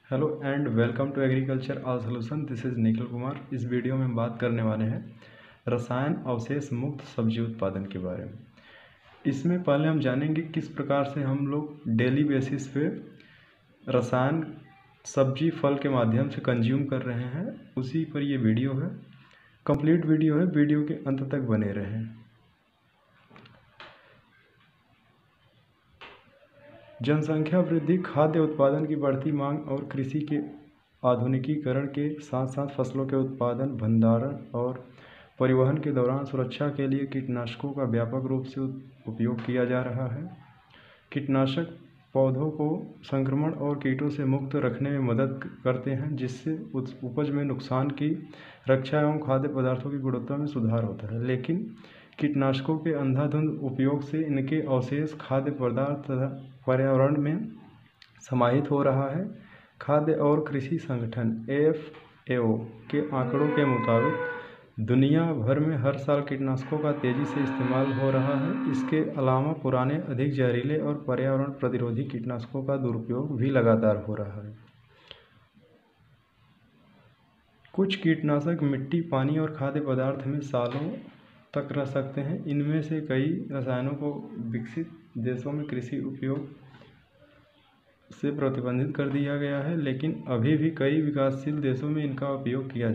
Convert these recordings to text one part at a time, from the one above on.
Hello and welcome to agriculture all solution. This is Nikhil Kumar. इस video में हम बात करने वाले हैं रसायन अवशेष मुक्त सब्जी उत्पादन के बारे में। इसमें पहले हम जानेंगे किस प्रकार से हम लोग डेली बेसिस पे रसायन सब्जी फल के माध्यम से कंज्यूम कर रहे हैं, उसी पर ये वीडियो है। कंप्लीट वीडियो है, वीडियो के अंत तक बने रहें। जनसंख्या वृद्धि, खाद्य उत्पादन की बढ़ती मांग और कृषि के आधुनिकीकरण के साथ साथ फसलों के उत्पादन, भंडारण और परिवहन के दौरान सुरक्षा के लिए कीटनाशकों का व्यापक रूप से उपयोग किया जा रहा है। कीटनाशक पौधों को संक्रमण और कीटों से मुक्त रखने में मदद करते हैं, जिससे उपज में नुकसान की रक्षा एवं खाद्य पदार्थों की गुणवत्ता में सुधार होता है। लेकिन कीटनाशकों के अंधाधुंध उपयोग से इनके अवशेष खाद्य पदार्थ तथा पर्यावरण में समाहित हो रहा है। खाद्य और कृषि संगठन FAO के आंकड़ों के मुताबिक दुनिया भर में हर साल कीटनाशकों का तेज़ी से इस्तेमाल हो रहा है। इसके अलावा पुराने, अधिक जहरीले और पर्यावरण प्रतिरोधी कीटनाशकों का दुरुपयोग भी लगातार हो रहा है। कुछ कीटनाशक मिट्टी, पानी और खाद्य पदार्थ में सालों तक रह सकते हैं। इनमें से कई रसायनों को विकसित देशों में कृषि उपयोग से प्रतिबंधित कर दिया गया है, लेकिन अभी भी कई विकासशील देशों में इनका उपयोग किया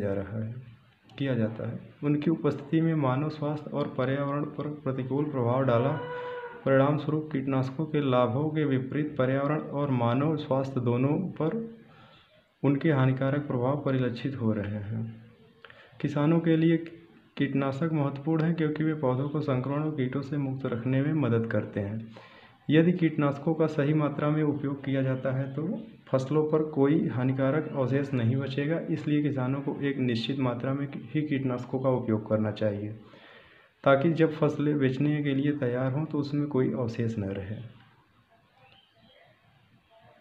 जाता है। उनकी उपस्थिति में मानव स्वास्थ्य और पर्यावरण पर प्रतिकूल प्रभाव डाला। परिणामस्वरूप कीटनाशकों के लाभों के विपरीत पर्यावरण और मानव स्वास्थ्य दोनों पर उनके हानिकारक प्रभाव परिलक्षित हो रहे हैं। किसानों के लिए कीटनाशक महत्वपूर्ण हैं क्योंकि वे पौधों को संक्रमण और कीटों से मुक्त रखने में मदद करते हैं। यदि कीटनाशकों का सही मात्रा में उपयोग किया जाता है तो फसलों पर कोई हानिकारक अवशेष नहीं बचेगा। इसलिए किसानों को एक निश्चित मात्रा में ही कीटनाशकों का उपयोग करना चाहिए, ताकि जब फसलें बेचने के लिए तैयार हों तो उसमें कोई अवशेष न रहे।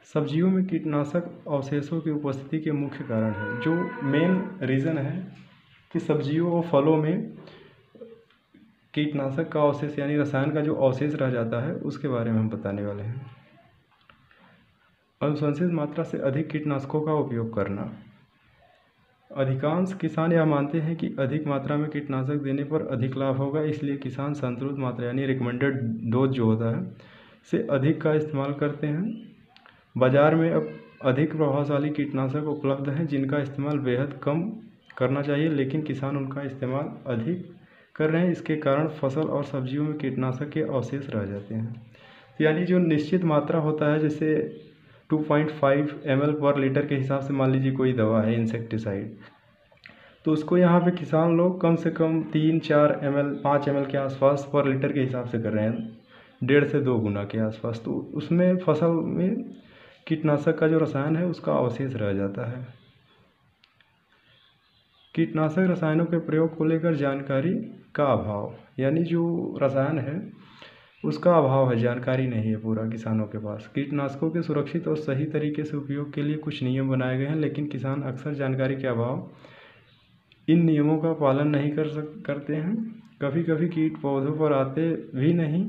सब्जियों में कीटनाशक अवशेषों की उपस्थिति के मुख्य कारण है, जो मेन रीज़न है कि सब्जियों और फलों में कीटनाशक का अवशेष यानी रसायन का जो अवशेष रह जाता है, उसके बारे में हम बताने वाले हैं। अनुशंसित मात्रा से अधिक कीटनाशकों का उपयोग करना। अधिकांश किसान यह मानते हैं कि अधिक मात्रा में कीटनाशक देने पर अधिक लाभ होगा, इसलिए किसान संतुलित मात्रा यानी रिकमेंडेड डोज जो होता है से अधिक का इस्तेमाल करते हैं। बाज़ार में अब अधिक प्रभावशाली कीटनाशक उपलब्ध हैं, जिनका इस्तेमाल बेहद कम करना चाहिए, लेकिन किसान उनका इस्तेमाल अधिक कर रहे हैं। इसके कारण फसल और सब्जियों में कीटनाशक के अवशेष रह जाते हैं। यानी जो निश्चित मात्रा होता है, जैसे 2.5 ml पर लीटर के हिसाब से मान लीजिए कोई दवा है इंसेक्टिसाइड, तो उसको यहाँ पे किसान लोग कम से कम 3-4 ml 5 ml के आसपास पर लीटर के हिसाब से कर रहे हैं, 1.5 से 2 गुना के आसपास। तो उसमें फसल में कीटनाशक का जो रसायन है उसका अवशेष रह जाता है। कीटनाशक रसायनों के प्रयोग को लेकर जानकारी का अभाव, यानी जो रसायन है उसका अभाव है, जानकारी नहीं है पूरा किसानों के पास। कीटनाशकों के सुरक्षित और सही तरीके से उपयोग के लिए कुछ नियम बनाए गए हैं, लेकिन किसान अक्सर जानकारी के अभाव इन नियमों का पालन नहीं करते हैं। कभी कभी कीट पौधों पर आते भी नहीं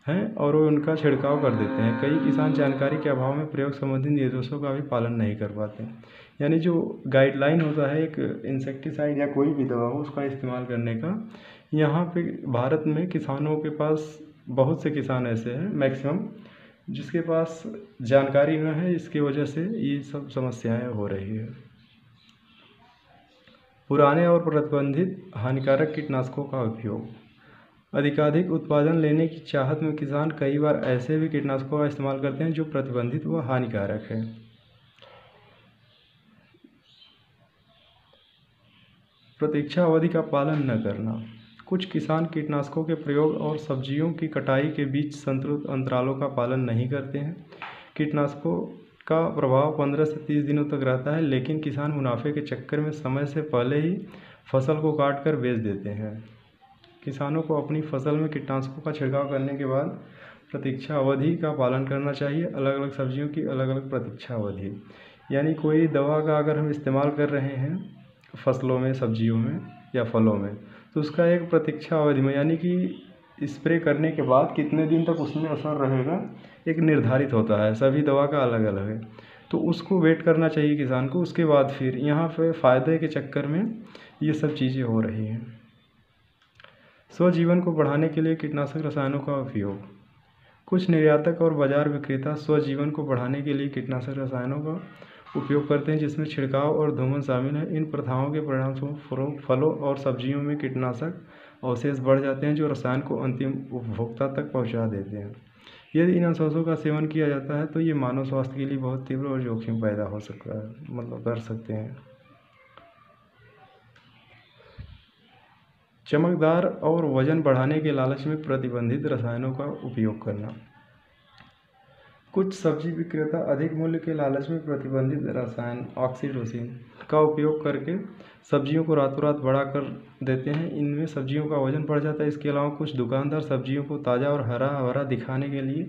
हैं और वो उनका छिड़काव कर देते हैं। कई किसान जानकारी के अभाव में प्रयोग संबंधी निर्देशों का भी पालन नहीं कर पाते। यानी जो गाइडलाइन होता है एक इंसेक्टिसाइड या कोई भी दवा हो उसका इस्तेमाल करने का, यहाँ पे भारत में किसानों के पास बहुत से किसान ऐसे हैं मैक्सिमम जिसके पास जानकारी न है, इसकी वजह से ये सब समस्याएं हो रही है। पुराने और प्रतिबंधित हानिकारक कीटनाशकों का उपयोग। अधिकाधिक उत्पादन लेने की चाहत में किसान कई बार ऐसे भी कीटनाशकों का इस्तेमाल करते हैं जो प्रतिबंधित व हानिकारक है। प्रतीक्षा अवधि का पालन न करना। कुछ किसान कीटनाशकों के प्रयोग और सब्जियों की कटाई के बीच संतुलित अंतरालों का पालन नहीं करते हैं। कीटनाशकों का प्रभाव 15 से 30 दिनों तक रहता है, लेकिन किसान मुनाफे के चक्कर में समय से पहले ही फसल को काट कर बेच देते हैं। किसानों को अपनी फसल में कीटनाशकों का छिड़काव करने के बाद प्रतीक्षा अवधि का पालन करना चाहिए। अलग अलग सब्जियों की अलग अलग प्रतीक्षा अवधि, यानी कोई दवा का अगर हम इस्तेमाल कर रहे हैं फसलों में, सब्जियों में या फलों में, तो उसका एक प्रतीक्षा अवधि में, यानी कि स्प्रे करने के बाद कितने दिन तक उसमें असर रहेगा, एक निर्धारित होता है। सभी दवा का अलग अलग है। तो उसको वेट करना चाहिए किसान को। उसके बाद फिर यहाँ पे फ़ायदे के चक्कर में ये सब चीज़ें हो रही हैं। स्वजीवन को बढ़ाने के लिए कीटनाशक रसायनों का उपयोग। कुछ निर्यातक और बाजार विक्रेता स्वजीवन को बढ़ाने के लिए कीटनाशक रसायनों का उपयोग करते हैं, जिसमें छिड़काव और धूमन शामिल है। इन प्रथाओं के परिणामस्वरूप फलों और सब्जियों में कीटनाशक अवशेष बढ़ जाते हैं, जो रसायन को अंतिम उपभोक्ता तक पहुंचा देते हैं। यदि इन अवशेषों का सेवन किया जाता है तो ये मानव स्वास्थ्य के लिए बहुत तीव्र और जोखिम पैदा हो सकता है, मतलब कर सकते हैं। चमकदार और वजन बढ़ाने के लालच में प्रतिबंधित रसायनों का उपयोग करना। कुछ सब्जी विक्रेता अधिक मूल्य के लालच में प्रतिबंधित रसायन ऑक्सीटोसिन का उपयोग करके सब्जियों को रातों रात बड़ा कर देते हैं। इनमें सब्जियों का वजन बढ़ जाता है। इसके अलावा कुछ दुकानदार सब्जियों को ताज़ा और हरा भरा दिखाने के लिए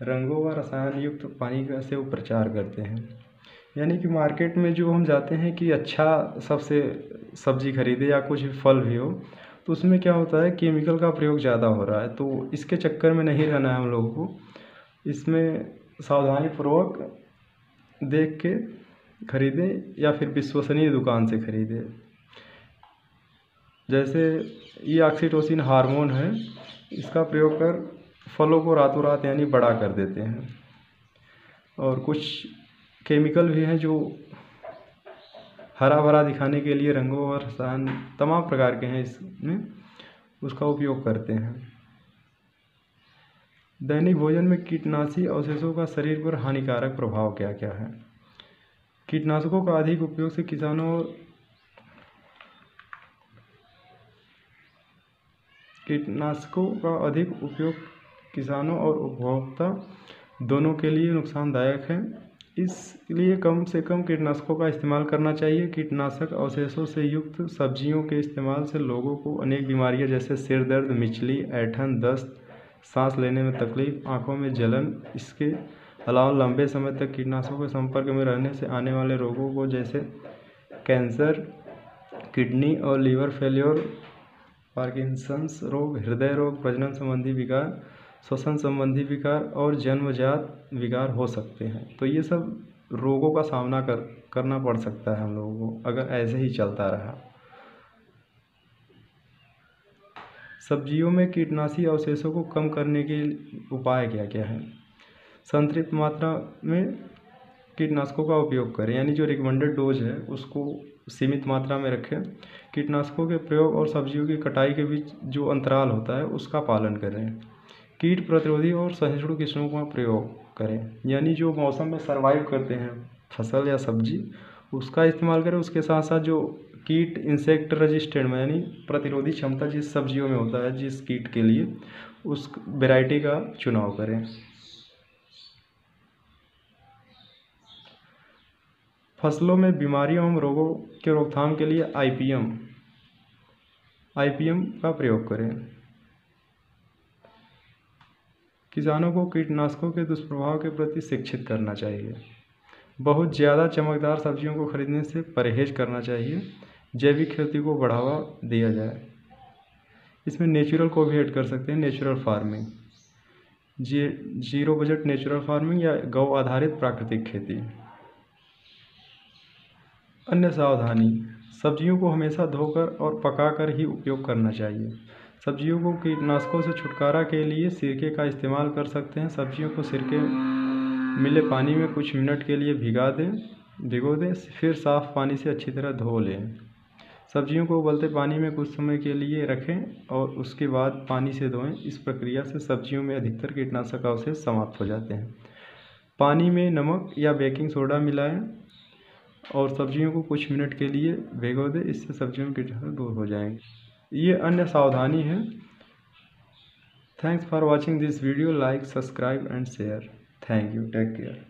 रंगों व रसायन युक्त पानी का से प्रचार करते हैं। यानी कि मार्केट में जो हम जाते हैं कि अच्छा सबसे सब्जी खरीदे या कुछ फल भी हो, तो उसमें क्या होता है, केमिकल का प्रयोग ज़्यादा हो रहा है। तो इसके चक्कर में नहीं रहना है हम लोगों को। इसमें सावधानीपूर्वक देख के खरीदें या फिर विश्वसनीय दुकान से खरीदें। जैसे ये ऑक्सीटोसिन हार्मोन है, इसका प्रयोग कर फलों को रातों रात यानी बड़ा कर देते हैं। और कुछ केमिकल भी हैं जो हरा भरा दिखाने के लिए रंगों और रसायन तमाम प्रकार के हैं, इसमें उसका उपयोग करते हैं। दैनिक भोजन में कीटनाशी अवशेषों का शरीर पर हानिकारक प्रभाव क्या क्या है। कीटनाशकों का अधिक उपयोग से किसानों और उपभोक्ता दोनों के लिए नुकसानदायक है। इसलिए कम से कम कीटनाशकों का इस्तेमाल करना चाहिए। कीटनाशक अवशेषों से युक्त सब्जियों के इस्तेमाल से लोगों को अनेक बीमारियां जैसे सिर दर्द, मिचली, ऐंठन, दस्त, सांस लेने में तकलीफ, आंखों में जलन, इसके अलावा लंबे समय तक कीटनाशकों के संपर्क में रहने से आने वाले रोगों को जैसे कैंसर, किडनी और लीवर फेल्योर, पार्किंसंस रोग, हृदय रोग, प्रजनन संबंधी विकार, श्वसन संबंधी विकार और जन्मजात विकार हो सकते हैं। तो ये सब रोगों का सामना करना पड़ सकता है हम लोगों को अगर ऐसे ही चलता रहा। सब्जियों में कीटनाशी अवशेषों को कम करने के उपाय क्या क्या हैं। संतृप्त मात्रा में कीटनाशकों का उपयोग करें, यानी जो रिकमेंडेड डोज है उसको सीमित मात्रा में रखें। कीटनाशकों के प्रयोग और सब्जियों की कटाई के बीच जो अंतराल होता है उसका पालन करें। कीट प्रतिरोधी और सहिष्णु किस्मों का प्रयोग करें, यानी जो मौसम में सर्वाइव करते हैं फसल या सब्जी, उसका इस्तेमाल करें। उसके साथ साथ जो कीट इंसेक्ट रेजिस्टेंट में यानी प्रतिरोधी क्षमता जिस सब्जियों में होता है जिस कीट के लिए, उस वैरायटी का चुनाव करें। फसलों में बीमारियों एवं रोगों के रोकथाम के लिए आईपीएम का प्रयोग करें। किसानों को कीटनाशकों के दुष्प्रभाव के प्रति शिक्षित करना चाहिए। बहुत ज़्यादा चमकदार सब्जियों को खरीदने से परहेज करना चाहिए। जैविक खेती को बढ़ावा दिया जाए। इसमें नेचुरल को भी ऐड कर सकते हैं, natural farming, zero budget natural farming या गौ आधारित प्राकृतिक खेती। अन्य सावधानी, सब्जियों को हमेशा धोकर और पकाकर ही उपयोग करना चाहिए। सब्जियों को कीटनाशकों से छुटकारा के लिए सिरके का इस्तेमाल कर सकते हैं। सब्जियों को सिरके मिले पानी में कुछ मिनट के लिए भिगो दें, फिर साफ़ पानी से अच्छी तरह धो लें। सब्जियों को उबलते पानी में कुछ समय के लिए रखें और उसके बाद पानी से धोएं। इस प्रक्रिया से सब्जियों में अधिकतर कीटनाशक अवशेष समाप्त हो जाते हैं। पानी में नमक या बेकिंग सोडा मिलाएं और सब्जियों को कुछ मिनट के लिए भिगो दें। इससे सब्जियों में कीटाणु दूर हो जाएंगे। ये अन्य सावधानी है। Thanks for watching this video. Like, subscribe and share. Thank you. Take care.